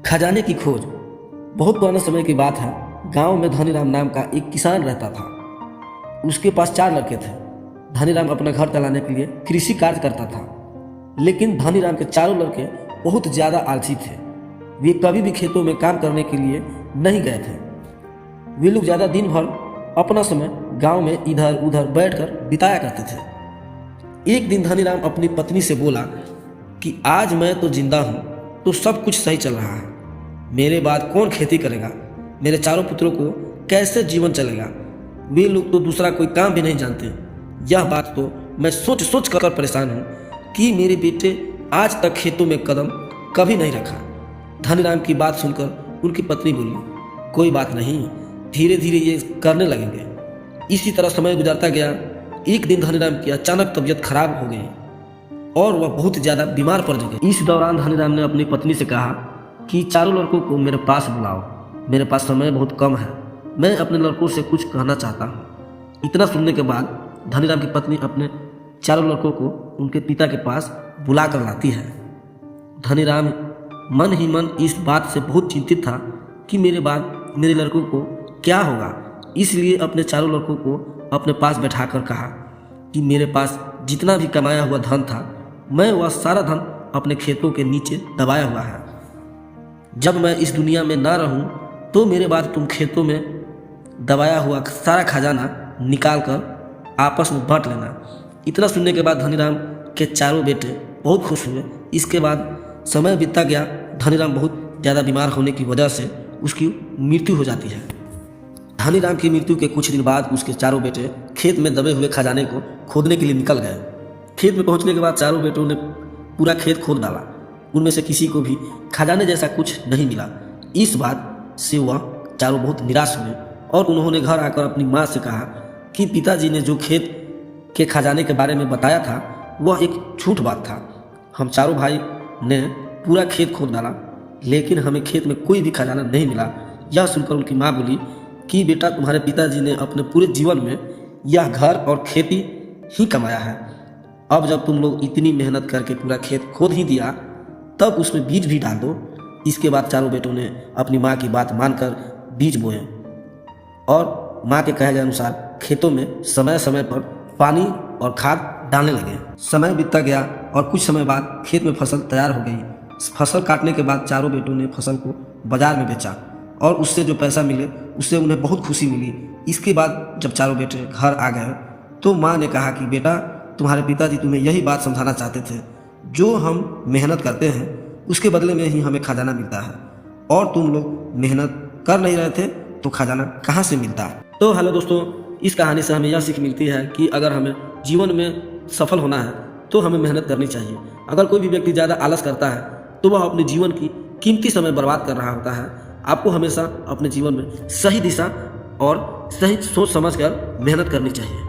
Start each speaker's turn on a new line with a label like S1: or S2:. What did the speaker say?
S1: खजाने की खोज। बहुत पुराने समय की बात है। गांव में धनीराम नाम का एक किसान रहता था। उसके पास 4 लड़के थे। धनीराम अपना घर चलाने के लिए कृषि कार्य करता था, लेकिन धनीराम के चारों लड़के बहुत ज़्यादा आलसी थे। वे कभी भी खेतों में काम करने के लिए नहीं गए थे। वे लोग ज़्यादा दिन भर अपना समय गांव में इधर उधर बैठकर बिताया करते थे। एक दिन धनीराम अपनी पत्नी से बोला कि आज मैं तो जिंदा हूँ तो सब कुछ सही चल रहा है, मेरे बाद कौन खेती करेगा, मेरे चारों पुत्रों को कैसे जीवन चलेगा, वे लोग तो दूसरा कोई काम भी नहीं जानते। यह बात तो मैं सोच सोच कर परेशान हूँ कि मेरे बेटे आज तक खेतों में कदम कभी नहीं रखा। धनीराम की बात सुनकर उनकी पत्नी बोली, कोई बात नहीं, धीरे धीरे ये करने लगेंगे। इसी तरह समय गुजरता गया। एक दिन धनीराम की अचानक तबीयत खराब हो गई और वह बहुत ज़्यादा बीमार पड़ गए। इस दौरान धनीराम ने अपनी पत्नी से कहा कि चारों लड़कों को मेरे पास बुलाओ, मेरे पास समय बहुत कम है, मैं अपने लड़कों से कुछ कहना चाहता हूँ। इतना सुनने के बाद धनीराम की पत्नी अपने चारों लड़कों को उनके पिता के पास बुला कर लाती है। धनीराम मन ही मन इस बात से बहुत चिंतित था कि मेरे बाद मेरे लड़कों को क्या होगा, इसलिए अपने चारों लड़कों को अपने पास बैठाकर कहा कि मेरे पास जितना भी कमाया हुआ धन था, मैं वह सारा धन अपने खेतों के नीचे दबाया हुआ है। जब मैं इस दुनिया में ना रहूं तो मेरे बाद तुम खेतों में दबाया हुआ सारा खजाना निकाल कर आपस में बांट लेना। इतना सुनने के बाद धनीराम के चारों बेटे बहुत खुश हुए। इसके बाद समय बीतता गया। धनीराम बहुत ज़्यादा बीमार होने की वजह से उसकी मृत्यु हो जाती है। धनीराम की मृत्यु के कुछ दिन बाद उसके चारों बेटे खेत में दबे हुए खजाने को खोदने के लिए निकल गए। खेत में पहुंचने के बाद चारों बेटों ने पूरा खेत खोद डाला। उनमें से किसी को भी खजाने जैसा कुछ नहीं मिला। इस बात से वह चारों बहुत निराश हुए और उन्होंने घर आकर अपनी माँ से कहा कि पिताजी ने जो खेत के खजाने के बारे में बताया था वह एक झूठ बात था। हम चारों भाई ने पूरा खेत खोद डाला, लेकिन हमें खेत में कोई भी खजाना नहीं मिला। यह सुनकर उनकी माँ बोली कि बेटा, तुम्हारे पिताजी ने अपने पूरे जीवन में यह घर और खेती ही कमाया है। अब जब तुम लोग इतनी मेहनत करके पूरा खेत खोद ही दिया, तब उसमें बीज भी डाल दो। इसके बाद चारों बेटों ने अपनी माँ की बात मानकर बीज बोए और माँ के कहे गए अनुसार खेतों में समय समय पर पानी और खाद डालने लगे। समय बीतता गया और कुछ समय बाद खेत में फसल तैयार हो गई। फसल काटने के बाद चारों बेटों ने फसल को बाजार में बेचा और उससे जो पैसा मिले उससे उन्हें बहुत खुशी मिली। इसके बाद जब चारों बेटे घर आ गए तो माँ ने कहा कि बेटा, तुम्हारे पिताजी तुम्हें यही बात समझाना चाहते थे, जो हम मेहनत करते हैं उसके बदले में ही हमें खजाना मिलता है, और तुम लोग मेहनत कर नहीं रहे थे तो खजाना कहाँ से मिलता। तो हेलो दोस्तों, इस कहानी से हमें यह सीख मिलती है कि अगर हमें जीवन में सफल होना है तो हमें मेहनत करनी चाहिए। अगर कोई भी व्यक्ति ज़्यादा आलस करता है तो वह अपने जीवन की कीमती समय बर्बाद कर रहा होता है। आपको हमेशा अपने जीवन में सही दिशा और सही सोच समझकर मेहनत करनी चाहिए।